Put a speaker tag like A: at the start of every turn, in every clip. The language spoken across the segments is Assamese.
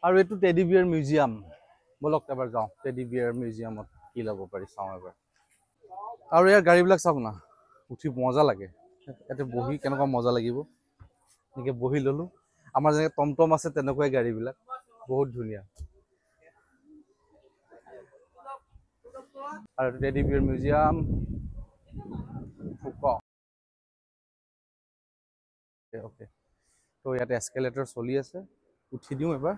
A: আৰু এইটো টেডি বিয়াৰ মিউজিয়াম বলক এবাৰ যাওঁ টেডি বিয়াৰ মিউজিয়ামত কি ল'ব পাৰি চাওঁ এবাৰ আৰু ইয়াৰ গাড়ীবিলাক চাওক না উঠি মজা লাগে ইয়াতে বহি কেনেকুৱা মজা লাগিব এনেকৈ বহি ল'লোঁ আমাৰ যেনেকৈ টমটম আছে তেনেকুৱাই গাড়ীবিলাক বহুত ধুনীয়া আৰু টেডি বিয়াৰ মিউজিয়াম ওকে তো ইয়াতে এস্কেলেটৰ চলি আছে উঠি দিওঁ এবাৰ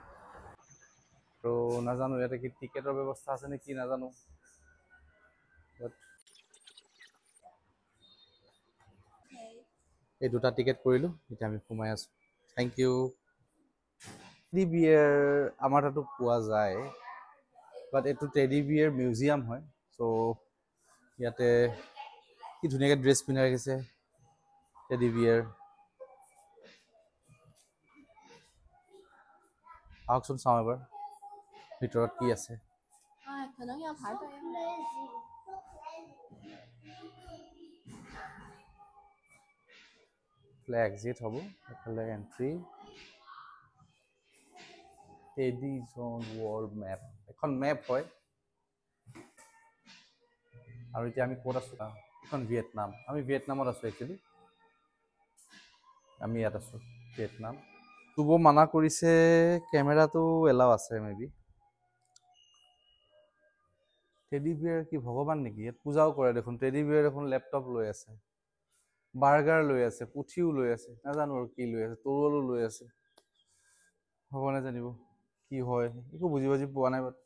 A: তো নাজানো ইয়াতে কি টিকেটৰ ব্যৱস্থা আছে নে কি নাজানো এই দুটা টিকেট কৰিলোঁ এতিয়া আমি সোমাই আছোঁ থেংক ইউ টেডি বিয়াৰ আমাৰ তাতো পোৱা যায় বাট এইটো টেডি বিয়াৰ মিউজিয়াম হয় চ' ইয়াতে কি ধুনীয়াকৈ ড্ৰেছ পিন্ধাই ৰাখিছে টেডি বিয়াৰ আহকচোন চাওঁ এবাৰ ভিতৰত কি আছে এইফালে এক্সিট হ'ব এইফালে entry teddy zone world map এখন মেপ হয় আৰু এতিয়া আমি ক'ত আছোঁ এখন ভিয়েটনাম আমি ভিয়েটনামত আছোঁ একচুৱেলি আমি ইয়াত আছোঁ ভিয়েটনাম চুব মানা কৰিছে কেমেৰাটো এলাও আছে মেবি টেডি বিয়াৰ কি ভগৱান নেকি ইয়াত পূজাও কৰে দেখোন টেডি বিয়াৰ দেখোন লেপটপ লৈ আছে বাৰ্গাৰ লৈ আছে পুঠিও লৈ আছে নাজানো আৰু কি লৈ আছে তৰোৱালো লৈ আছে ভগৱানে জানিব কি হয় একো বুজি বাজি পোৱা নাই বাট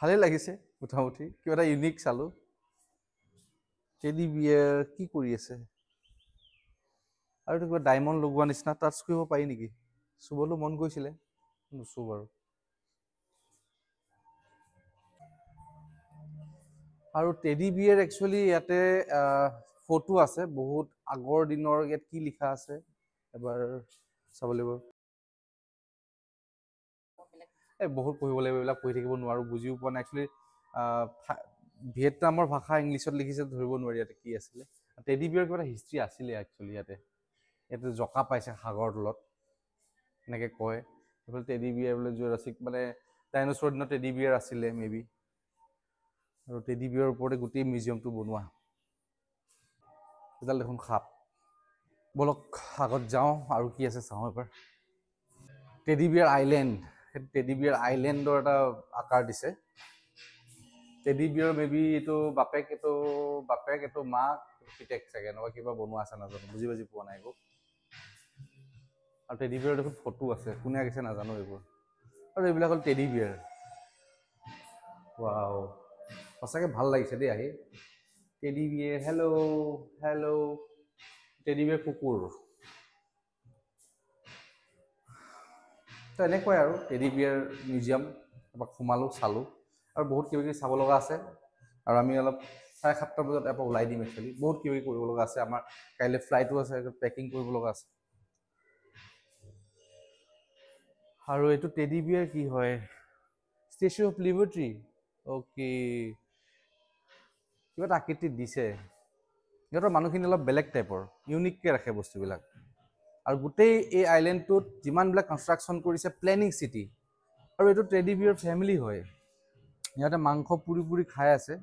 A: ভালেই লাগিছে মোটামুটি কিবা এটা ইউনিক চালোঁ টেডি বিয়াৰ কি কৰি আছে আৰু এইটো কিবা ডায়মণ্ড লগোৱা নিচিনা টাচ কৰিব পাৰি নেকি চুবলৈ মন গৈছিলে নুচু বাৰু আৰু টেডি বিয়াৰ একচুৱেলি ইয়াতে ফটো আছে বহুত আগৰ দিনৰ ইয়াত কি লিখা আছে এবাৰ চাব লাগিব এই বহুত পঢ়িব লাগিব এইবিলাক পঢ়ি থাকিব নোৱাৰোঁ বুজিও পোৱা নাই একচুৱেলি ভিয়েটনামৰ ভাষা ইংলিছত লিখিছে ধৰিব নোৱাৰি ইয়াতে কি আছিলে টেডি বিয়াৰ কিবা এটা হিষ্ট্ৰী আছিলে একচুৱেলি ইয়াতে জকা পাইছে সাগৰ তলত এনেকৈ কয় এইফালে টেডি বিয়াৰ বোলে জুৰাছিক মানে ডাইন'ছৰৰ দিনত টেডি বিয়াৰ আছিলে মেবি আৰু টেডি বিয়াৰ ওপৰতে গোটেই মিউজিয়ামটো বনোৱা এডাল দেখোন সাপ বলক আগত যাওঁ আৰু কি আছে চাওঁ এবাৰ টেডি বিয়াৰ আইলেণ্ড টেডি বিয়াৰ আইলেণ্ডৰ এটা আকাৰ দিছে টেডি বিয়াৰ মেবি এইটো বাপেক এইটো মাক পিতেক চাগে এনেকুৱা কিবা বনোৱা আছে নাজানো বুজি বাজি পোৱা নাই একো আৰু টেডি বিয়াৰ দেখোন ফটো আছে কোনে আঁকিছে নাজানো এইবোৰ আৰু এইবিলাক হ'ল টেডি বিয়াৰ ৱাও সঁচাকৈ ভাল লাগিছে দেই আহি টেডি বিয়াৰ হেল্ল' টেডি বিয়াৰ কুকুৰ তো এনেকুৱাই আৰু টেডি বিয়াৰ মিউজিয়াম এপাক সোমালোঁ চালোঁ আৰু বহুত কিবা কিবি চাব লগা আছে আৰু আমি অলপ 7:30 বজাত এপাক ওলাই দিম একচুৱেলি বহুত কিবা কিবি কৰিব লগা আছে আমাৰ কাইলৈ ফ্লাইটো আছে পেকিং কৰিব লগা আছে আৰু এইটো টেডি বিয়াৰ কি হয় ষ্টেচু অফ লিবাৰ্টি অ'কে কিবা এটা আকৃতি দিছে সিহঁতৰ মানুহখিনি অলপ বেলেগ টাইপৰ ইউনিককৈ ৰাখে বস্তুবিলাক আৰু গোটেই এই আইলেণ্ডটোত যিমানবিলাক কনষ্ট্ৰাকশ্যন কৰিছে প্লেনিং চিটি আৰু এইটো টেডি বিয়াৰ ফেমিলি হয় সিহঁতে মাংস পুৰি পুৰি খাই আছে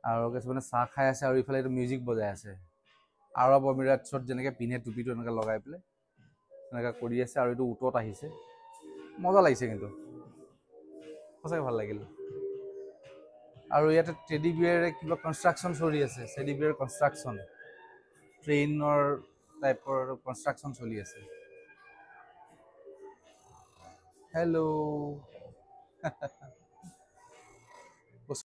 A: আৰু কিছুমানে চাহ খাই আছে আৰু ইফালে এইটো মিউজিক বজাই আছে আৰৱ আমিৰাটছত যেনেকৈ পিন্ধে টুপিটো এনেকৈ লগাই পেলাই এনেকৈ কৰি আছে আৰু এইটো উটত আহিছে মজা লাগিছে কিন্তু সঁচাকৈ ভাল লাগিল আৰু ইয়াতে টেডি বিয়াৰে কিবা কনষ্ট্ৰাকশ্যন চলি আছে টেডি বিয়াৰ কনষ্ট্ৰাকশ্যন ট্ৰেইনৰ টাইপৰ কনষ্ট্ৰাকশ্যন চলি আছে হেল্ল'